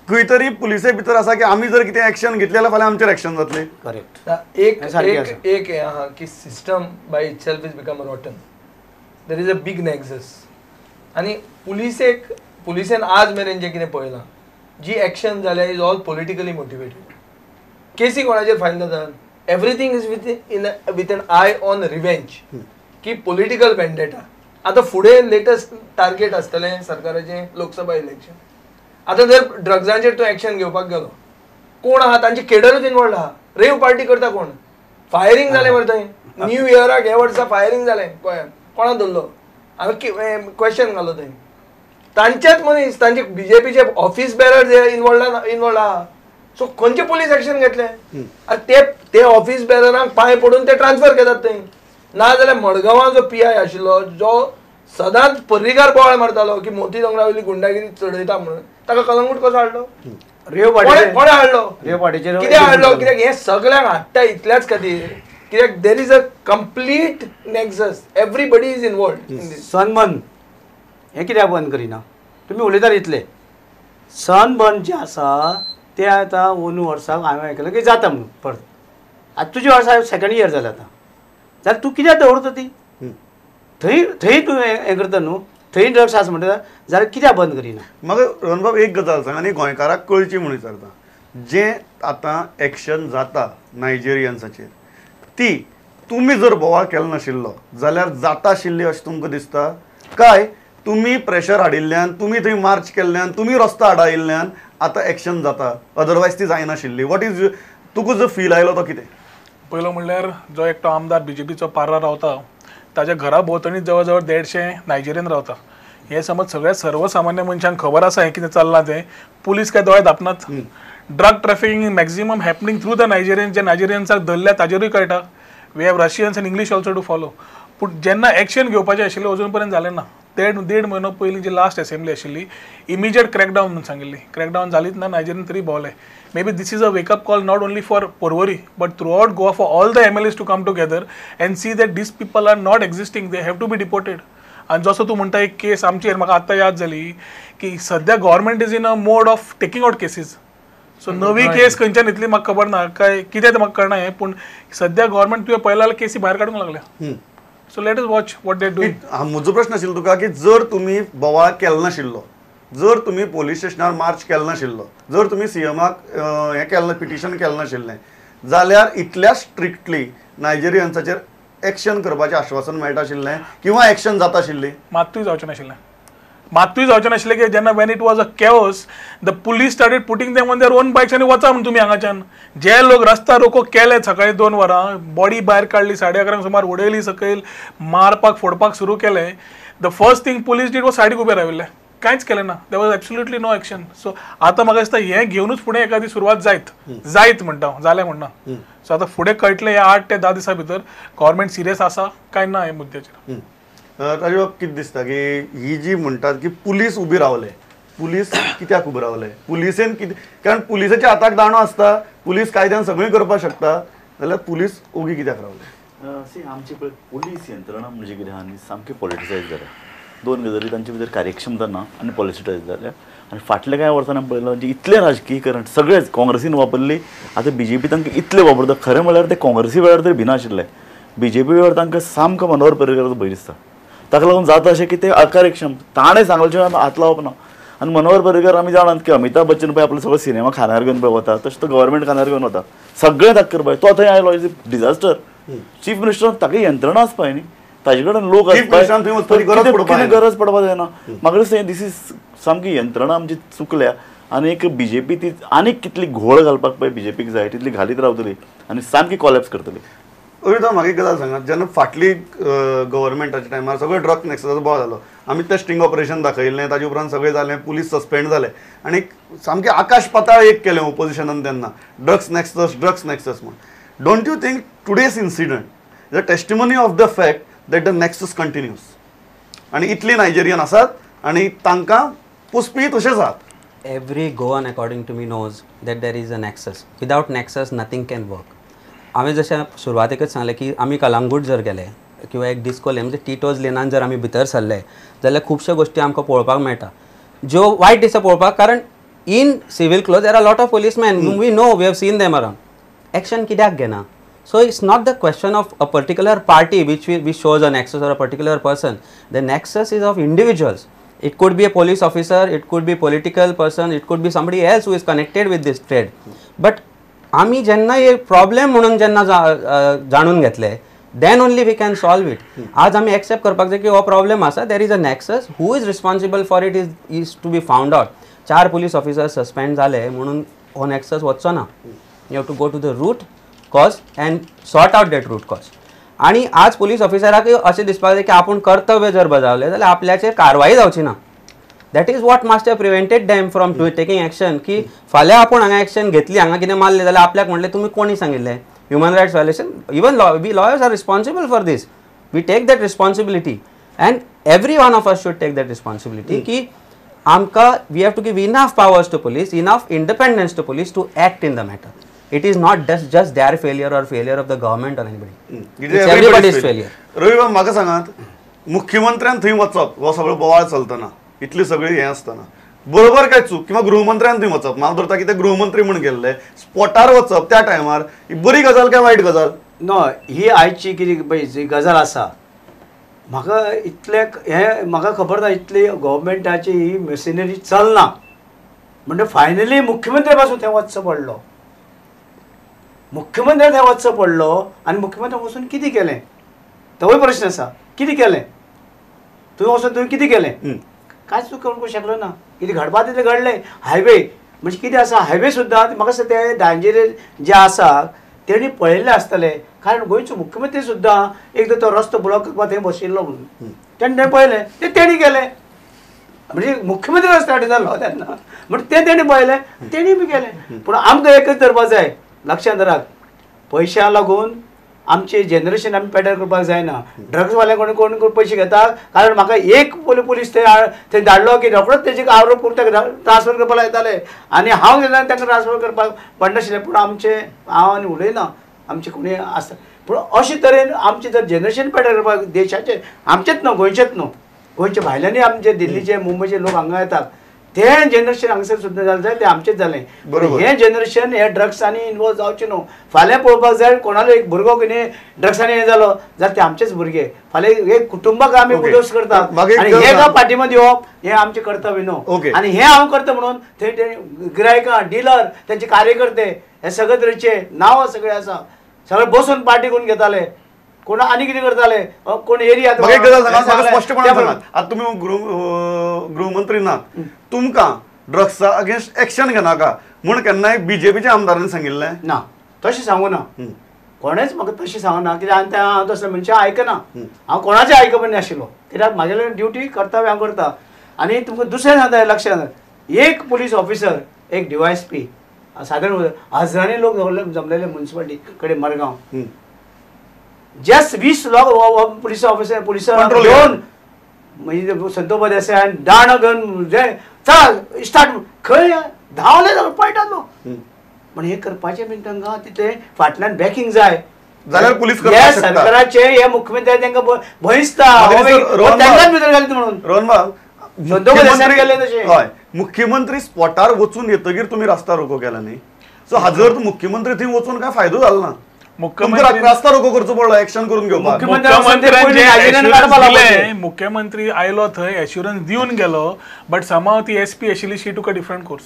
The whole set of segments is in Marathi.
खंय तरी पुलिसे भितर आसा की आमी जर कितें एक्शन घेतलें जाल्यार फाल्यां आमचेर एक्शन जातलें. करेक्ट. एक हे आहा की system by itself is become rotten. There is a big nexus. आनी पुलिसेन आज मेरेन जें कितें पळयलां, जी एक्शन जाल्या इज ऑल पॉलिटिकली मोटिवेटेड. केसी कोणाचेर फायल जातात, everything is with an eye on revenge, की पॉलिटिकल वेंडेटा. आतां फुडें लेटस्ट टार्गेट आसतलें सरकाराचें लोकसभा इलेक्शन. आतां जर ड्रग्जांचेर तूं एक्शन घेवपाक गेलो, कोण आहा तांचे केडरूच इनवॉल्ड आहा. रेव पार्टी करता कोण? फायरींग जालें मरे थंय. न्यू इयराक हे वर्सा फायरींग जालें गोंयांत. कोणा धरलो? हांवें क्वेश्चन घालो थंय. तांचेच मनीस, तांचे बीजेपीचे ऑफिस बेरर्स इनवॉल्ड आहा. सो खंयचे पुलीस एक्शन घेतले? ते ऑफिस बेररांक पांय पडून ते ट्रान्सफर केतात थंय. नाजाल्यार मडगांवां जो PI आशिल्लो, जो सदांच पर्रीकार बोवाळ मारतालो की मोती दोंगरा वयली गुंडागिरी चडयता म्हणून, ताका कलंगूट कसो हाडलो? कोणे हाडलो? कित्याक हाडलो? कित्याक हे सगळ्यांक हाडटा इतल्याच खातीर कित्याक there is a complete nexus. Everybody is involved in this. Sunburn हे कित्याक बंद करिना? तुमी उलयतात इतले. सनबर्न जे आसा ते आतां अंदू वर्साक हांवें आयकलें की जाता म्हणून परत. आतां तुजे वर्सा सेकंड इयर जालें आतां, जाल्यार तूं कित्याक दवरता ती? थंय तूं हें करता न्हू, थंय ड्रग्स आसा म्हणटा जाल्यार कित्याक बंद करिना? म्हाका रोहनबाब एक गजाल सांग आनी गोंयकाराक कळची म्हणून विचारता. जें आतां एक्शन जाता नायजेरियन्साचेर, ती तुमी जर बोवाळ केलो नाशिल्लो जाल्यार जाता आशिल्ली अशें तुमकां दिसता काय तुमी प्रेशर हाडिल्ल्यान, तुमी थंय मार्च केल्ल्यान, तुमी रस्तो हाडायिल्ल्यान आतां एक्शन जाता, अदरवायज ती जायनाशिल्ली? वॉट इज तुका जो फील आयलो तो कितें? पयलो म्हणल्यार जो एकटो आमदार बीजेपीचो पार्रा रावता ताच्या घरा भोंवतणी जवळ जवळ 150 नायजेरियन रावता. हे समज सगळ्या सर्वसामान्य मनशांक खबर आसा हें कितें चल्लां तें, पुलीस काय दोळे धापनात. Drug trafficking maximum happening through the Nigerian. जे नायजेरियन्साक धरल्या ताजेरूय कळटा. We have Russians and English also to follow. पूण जेन्ना एक्शन घेवपाचें आशिल्लें अजून पर्यंत जालें ना. देड म्हयनो पयलीं जी लास्ट असेंब्ली आशिल्ली, इमिजिएट क्रॅकडावन म्हणून सांगिल्ली. क्रॅकडावन जालीच ना, नायजेरियन तरी भोंवले. Maybe this is a wake-up call not only for Porvorim but throughout Goa for all the MLAs to come together and see that these people are not existing. They have to be deported. आणि जसं तू म्हणता एक केस आमचेर म्हाका आतां याद जाली की सध्या government is in a mode of taking out cases. So नवी केस खंयच्यान येतली म्हाका खबर ना, काय कितें तें म्हाका कळना हें. पूण सध्या गव्हर्मेंट तुवें पळयला जाल्यार केसी भायर काडूंक लागल्या. So let us watch what they do. म्हजो प्रश्न आशिल्लो तुका की जर तुमी बोवाळ केलो नाशिल्लो, जर तुम्ही पोलीस स्टेशनार मार्च केलो नाशिल्लो, जर तुम्ही सीएमाक हें केल्लें पिटिशन केलें नाशिल्लें जाल्यार इतल्या स्ट्रिक्टली नायजेरियन्साचेर एक्शन करपाचें आश्वासन मेळटा आशिल्लें किंवा एक्शन जाता आशिल्ली? मात्तूय जावचें नाशिल्लें. मात्तूय जावचें नाशिल्लें की जेन्ना Wien it was a chaos the police started putting them on their own bikes आनी वचा म्हणून तुमी हांगाच्यान. जे लोक रस्ता रोको केले सकाळी 2 वरां, बॉडी भायर काडली, 11:30 सुमार उडयली सकयल, मारपाक फोडपाक सुरू केलें. The first thing police did was सायडीक उबे राविल्ले, कांयच केलें ना. There was absolutely no action. So आतां म्हाका दिसता हें घेवनूच फुडें एखादी सुरवात जायत म्हणटा, जालें म्हणना. सो आतां फुडें कळटलें ह्या 8 ते 10 दिसां भितर गव्हर्मेंट सिरियस आसा काय ना हे मुद्द्याचेर. ताजे कितें दिसता की ही जी म्हणटात की पुलीस उबी रावले, पुलीस कित्याक उबे रावले? पुलिसेन कितें, कारण पुलिसाच्या हाताक दांडो आसता, पुलीस कायद्यान सगळें करपाक शकता, जाल्यार पुलीस ओगी कित्याक रावले? आमची पळय पुलीस यंत्रणा म्हणजे कितें आहा सामकी पॉलिटिसायज जाल्या. 2 गजाली तांचे भितर कार्यक्षमता ना आनी पॉलिटिसायज जाल्या. आनी फाटल्या कांय वर्सांनी आमी पळयलां जी इतलें राजकीयकरण सगळेंच काँग्रेसीन वापरली. आतां बीजेपी तांकां इतलें वापरता. खरें म्हळ्यार ते काँग्रेसी वेळार तरी भिनाशिल्ले, बीजेपी वेळार तांकां सामको मनोहर पर्रीकाराचो भंय दिसता. ताका लागून जाता अशें की ते अकार्यक्षम, ताणें सांगलेचें हात लावप ना. आनी मनोहर पर्रीकार आमी जाणात की अमिताभ बच्चन पळय आपलो सगळो सिनेमा खांद्यार घेवन पळय वता, तशें तो गव्हर्मेंट खांद्यार घेवन वता. सगळें ताका करपाक तो थंय आयलो is a disaster. Chief minister ताका यंत्रणा आसपाय न्ही, ताजे कडेन लोक गरज पडपाक जायना. म्हाका दिसता दीस इज सामकी यंत्रणा आमची चुकल्या. आनी एक बीजेपी ती आनीक कितली घोळ घालपाक पळय बीजेपीक जाय तितली घालीत रावतली आनी सामकी कॉलेप्स करतली. अविता म्हाका एक गजाल सांगात, जेन्ना फाटली गव्हर्मेंटाच्या टायमार सगळो ड्रग नेक्ससाचो बोवाळ जालो, आमी ते स्टिंग ऑपरेशन दाखयिल्लें, ताजे उपरांत सगळें जालें, पुलीस सस्पेंड जाले आनी सामकें आकाश पाताळ एक केलें ओपोजिशनान तेन्ना, ड्रग्स नेक्सस म्हणून. Don't you think today's incident is a testimony of the fact that the nexus continues? आनी इतली नायजेरियन आसात आनी तांकां पुसपी तशेंच आहात. Every Goan according to me knows that there is a nexus. Without nexus nothing can work. आम्ही जशें सुरवातेकच सांगलें की आमी कलंगूट जर गेले किंवा एक डिस्को म्हणजे टिटोज लेनान जर आमी भितर सरले जाल्यार खुबश्यो गोश्टी आमकां पळोवपाक मेळटा ज्यो वायट दिसता पळोवपाक. कारण in civil clothes there are a lot of policemen we know, we have seen them around. Action kidak gena. So it's not the question of a particular party which shows a nexus or a particular person. The nexus is of individuals. It could be a police officer, it could be political person, it could be somebody else who is connected with this trade. But आमी जेन्ना हे प्रॉब्लेम म्हणून जेन्ना जाणून घेतले then only we can solve it. आज आमी एक्सेप्ट करपाक जाय की हो प्रॉब्लेम आसा, there is a nexus, who is responsible for it is to be found out. 4 police officers suspend झाले म्हणून हो nexus वचचो ना. You have to go to the root cause and sort out that root cause. आणि आज पोलीस ऑफिसराक अशें दिसपाक जाय की आपूण कर्तव्य जर बजावलें जाल्यार आपल्याचेर कारवाई जावची ना. That is what must have prevented them from taking action. की फाल्यां आपूण हांगा एक्शन घेतली, हांगा कितें मारलें जाल्यार आपल्याक म्हणलें तुमी कोणी सांगिल्लें human rights violation. Even we lawyers are responsible for this. We take that responsibility and every one of us should take that responsibility की आमकां we have to give enough powers to police, enough independence to police to act in the matter. It is not just their failure or failure of the government or anybody. It's everybody's failure. रवी बाब म्हाका सांगात, मुख्यमंत्र्यान थंय वचप हो सगळो बोवाळ चलतना, इतली सगळी हें आसतना बरोबर काय चूक, किंवा गृहमंत्र्यान थंय वचप, हांव धरता की ते गृहमंत्री म्हण गेल्ले स्पॉटार वचप त्या टायमार ही बरी गजाल काय वायट गजाल? नो, ही आयची कितें पळय जी गजाल आसा, म्हाका इतले हें म्हाका खबर ना इतली गव्हर्मेंटाची ही मशिनरी चलना म्हणजे फायनली मुख्यमंत्री पासून थंय वचचो पडलो. मुख्यमंत्री थंय वचचो पडलो आनी मुख्यमंत्री वचून कितें केलें तोय प्रश्न आसा. कितें केलें तुवें वचून तुवें कितें केलें? कांयच तूं करूंक शकलो ना. कितें घडपा तितलें घडलें. हायवे म्हणजे कितें आसा, हायवे सुद्दां म्हाका दिसता ते दांजेर जे आसा तेणी पळयल्ले आसतले, कारण गोंयचो मुख्यमंत्री सुद्दां एकदां तो रस्तो ब्लॉक करपाक थंय बशिल्लो म्हणून तेणें थंय पळयलें, तें तेणी केलें. म्हणजे मुख्यमंत्री रस्त्यार जालो तेन्ना म्हणजे तें तेणी पळयलें, तेणी बी केलें. पूण आमकां एकच धरपाक जाय, लक्षांत धरात, पयशां लागून आमचे जनरेशन आमी पेड्यार करपाक जायना. ड्रग्सवाले कोण पयशे घेता, कारण म्हाका एक पुलीस थंय धाडलो की रोखडोच तेजे आरोप करून ट्रान्सफर करपाक लायताले आनी हांव जेन्ना तांकां ट्रान्सफर करपाक पडनाशिल्लें. पूण आमचे हांव आनी उलयना, आमचे कोणी आसता, पूण अशे तरेन आमचे जर जनरेशन पेड्यार करपाक देशाचे आमचेच न्हू गोंयचेच न्हू, गोंयच्या भायल्यानी आमचे दिल्लीचे मुंबयचे लोक हांगा येतात, तें जनरेशन हांगसर सुद्दां जालें जाल्यार तें आमचेंच जालें. हें जनरेशन हे ड्रग्सांनी इनवॉल्व जावचें न्हू. फाल्यां पळोवपाक जाय कोणालो एक भुरगो कितें ड्रग्सांनी हें जालो जाल्यार ते आमचेच भुरगे. फाल्यां एक कुटुंबाक आमी उदोस करतात आनी हे का पाठिंबा दिवप हें आमचें कर्तव्य न्हू. आनी हें हांव करता म्हणून थंय ते गिरायकां, डिलर, तेंचे कार्यकर्ते हे सगळे तरेचे नांव सगळे आसा, सगळे बसून पार्टी करून घेताले. कोण आनी कितें करताले, कोण एरिया स्पश्टपणान सांगात, आतां तुमी गृहमंत्री नात, तुमकां ड्रग्सा अगेन्स्ट एक्शन घेनाका म्हूण केन्नाय बीजेपीच्या आमदारांनी सांगिल्लें ना? तशें सांगू ना, कोणेच म्हाका तशें सांगना, कित्याक हांव तसलें मनशां आयकना, हांव कोणाचें आयकप नाशिल्लो. कित्याक म्हागेले ड्युटी कर्तव्य हांव करता. आनी तुमकां दुसरें सांगता लक्षांत, एक पुलीस ऑफिसर, एक DYSP, सादारण हजारांनी लोक जमलेले म्युन्सिपालिटी कडेन मडगांव, जस्ट 20 लोक पुलीस ऑफिसर पुलिसां घेवन म्हणजे संतोष देसाय दाण घेवन चला स्टार्ट खंय धांवले पळयतात लोक. पण हे करपाचें बीन तांकां तिथे फाटल्यान बॅकिंग जाय जाल्यार पुलीस सरकाराचे हे मुख्यमंत्री तांकां भंय दिसता तांकांच भितर घालीत म्हणून. रोहन बाब, संतोष देसाय गेले तशें. हय, मुख्यमंत्री स्पॉटार वचून येतगीर तुमी रस्ता रोको केला न्ही, सो हाजर मुख्यमंत्री थंय वचून काय फायदो जालो ना. रस्ता रोको करचो पडलो एक्शन करून घेवपाक. मुख्यमंत्री आयलो थंय एश्युरन्स दिवन गेलो, बट समाव ती SP आशिल्ली शी टूक अ डिफरंट कोर्स.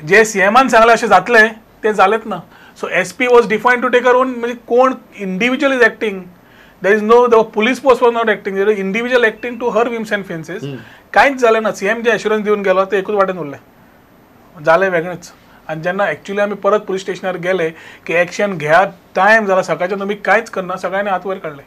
जे CMान सांगलें अशें जातलें तें जालेंच ना. So SP was defined to take her own, म्हणजे कोण individual is acting, there is no, the police post was not acting, there is individual acting to her whims and fancies. कांयच जालें ना. CM जे एश्युरन्स दिवन गेलो ते एकूच वाटेन उरलें, जालें वेगळेंच. आनी जेन्ना एक्चुअली आमी परत पुलीस स्टेशनार गेले की एक्शन घेयात, टायम जाला सकाळच्या तुमी कांयच करना, सगळ्यांनी हात वयर काडले.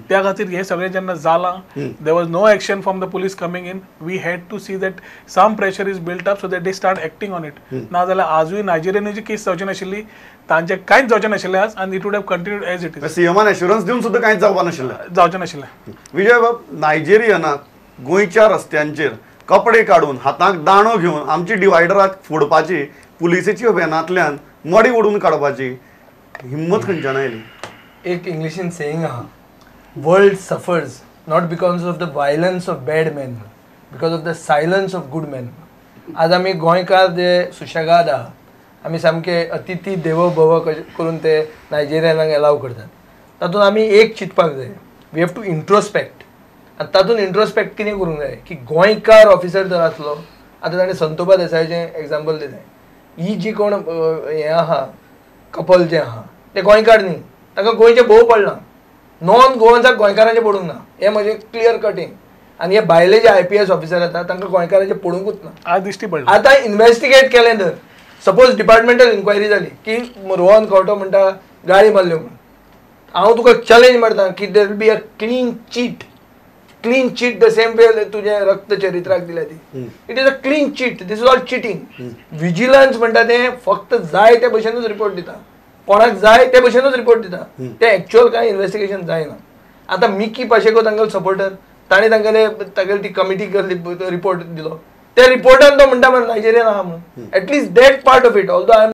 त्या खातीर हे सगळें जेन्ना जालां, there was no action from the police coming in. We had to see that some pressure is built up so that they start acting on it. ना जाल्यार आजूय नायजेरियन जी केस जावची नाशिल्ली, तांचें कांयच जावचें नाशिल्लें आज, आनी it would have continued as it is. CMान एश्युरन्स दिवन सुद्दां कांयच जावपा नाशिल्लें, जावचें नाशिल्लें. विजय बाब, नायजेरियनाक गोंयच्या रस्त्यांचेर कपडे काडून हातांक दाणो घेवन आमची डिवायडराक फोडपाची, पुलिसेच्या व्हॅनांतल्यान मडी ओडून काडपाची हिम्मत खंयच्यान आयली? एक इंग्लिशीन सेयिंग आहा, world suffers not because of the violence of bad man, because of the silence of good man. आज आमी गोंयकार जे सुशेगाद आहा आमी सामके अतिथी देवो भव करून ते नायजेरियनाक एलाव करतात तातूंत आमी एक चिंतपाक जाय वी हॅव टू इंट्रोस्पेक्ट आनी तातूंत इंट्रोस्पेक्ट कितें करूंक जाय की गोंयकार ऑफिसर जर आसलो आतां ताणें संतोबा देसायाचें एग्जाम्पल दिलें ही जी कोण हें आहा कपल जे आहा ते गोंयकार न्ही ताका गोंयचे भोव पडना नॉन गोवन्साक गोंयकारांचें पडूंक ना हें म्हजें क्लियर कटींग आनी हे भायले जे IPS ऑफिसर येतात तांकां गोंयकारांचें पडूंकूच ना आज दिश्टी पडलं आतां इन्व्हेस्टिगेट केलें तर सपोज डिपार्टमेंटल इन्क्वायरी जाली की रोहन खंवटो म्हणटा गाळी मारल्यो म्हणून हांव तुका चॅलेंज मारता की there will be a clean chit the same way तुझे रक्त चरित्राक दिल्या ती it is a clean chit this is all cheating vigilance म्हणटा तें फक्त जाय ते भशेनूच रिपोर्ट दिता कोणाक जाय ते भशेनूच रिपोर्ट दिता ते एक्च्युअल कांय इन्व्हेस्टिगेशन जायना आतां मिकी पाशेको तांगेलो सपोर्टर ताणें तागेली ती कमिटी रिपोर्ट दिलो त्या रिपोर्टान तो म्हणटा नायजेरियन आहा म्हणून at least that part of it although I M